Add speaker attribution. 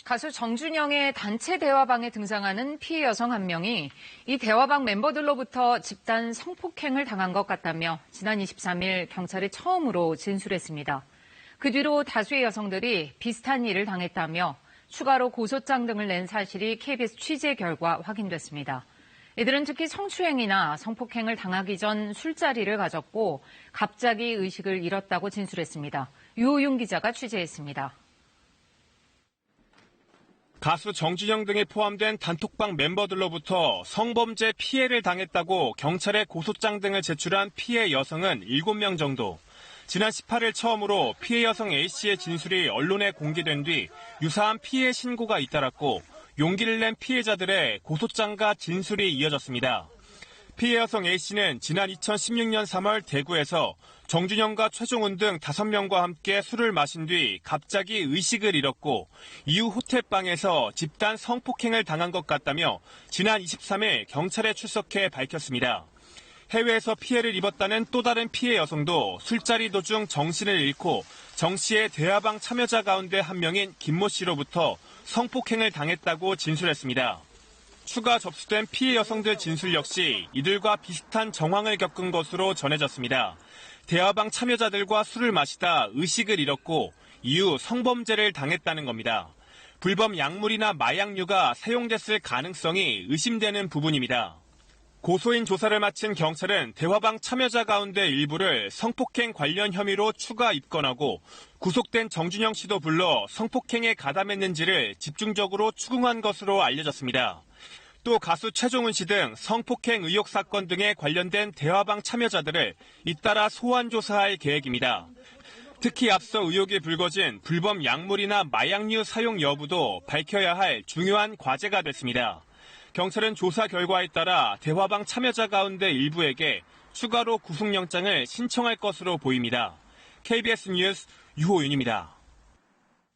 Speaker 1: 가수 정준영의 단체 대화방에 등장하는 피해 여성 한 명이 이 대화방 멤버들로부터 집단 성폭행을 당한 것 같다며 지난 23일 경찰에 처음으로 진술했습니다. 그 뒤로 다수의 여성들이 비슷한 일을 당했다며 추가로 고소장 등을 낸 사실이 KBS 취재 결과 확인됐습니다. 이들은 특히 성추행이나 성폭행을 당하기 전 술자리를 가졌고 갑자기 의식을 잃었다고 진술했습니다. 유호윤 기자가 취재했습니다.
Speaker 2: 가수 정준영 등이 포함된 단톡방 멤버들로부터 성범죄 피해를 당했다고 경찰에 고소장 등을 제출한 피해 여성은 7명 정도. 지난 18일 처음으로 피해 여성 A씨의 진술이 언론에 공개된 뒤 유사한 피해 신고가 잇따랐고 용기를 낸 피해자들의 고소장과 진술이 이어졌습니다. 피해 여성 A씨는 지난 2016년 3월 대구에서 정준영과 최종훈 등 5명과 함께 술을 마신 뒤 갑자기 의식을 잃었고 이후 호텔방에서 집단 성폭행을 당한 것 같다며 지난 23일 경찰에 출석해 밝혔습니다. 해외에서 피해를 입었다는 또 다른 피해 여성도 술자리 도중 정신을 잃고 정 씨의 대화방 참여자 가운데 한 명인 김모 씨로부터 성폭행을 당했다고 진술했습니다. 추가 접수된 피해 여성들 진술 역시 이들과 비슷한 정황을 겪은 것으로 전해졌습니다. 대화방 참여자들과 술을 마시다 의식을 잃었고 이후 성범죄를 당했다는 겁니다. 불법 약물이나 마약류가 사용됐을 가능성이 의심되는 부분입니다. 고소인 조사를 마친 경찰은 대화방 참여자 가운데 일부를 성폭행 관련 혐의로 추가 입건하고 구속된 정준영 씨도 불러 성폭행에 가담했는지를 집중적으로 추궁한 것으로 알려졌습니다. 또 가수 최종훈 씨 등 성폭행 의혹 사건 등에 관련된 대화방 참여자들을 잇따라 소환 조사할 계획입니다. 특히 앞서 의혹이 불거진 불법 약물이나 마약류 사용 여부도 밝혀야 할 중요한 과제가 됐습니다. 경찰은 조사 결과에 따라 대화방 참여자 가운데 일부에게 추가로 구속영장을 신청할 것으로 보입니다. KBS 뉴스 유호윤입니다.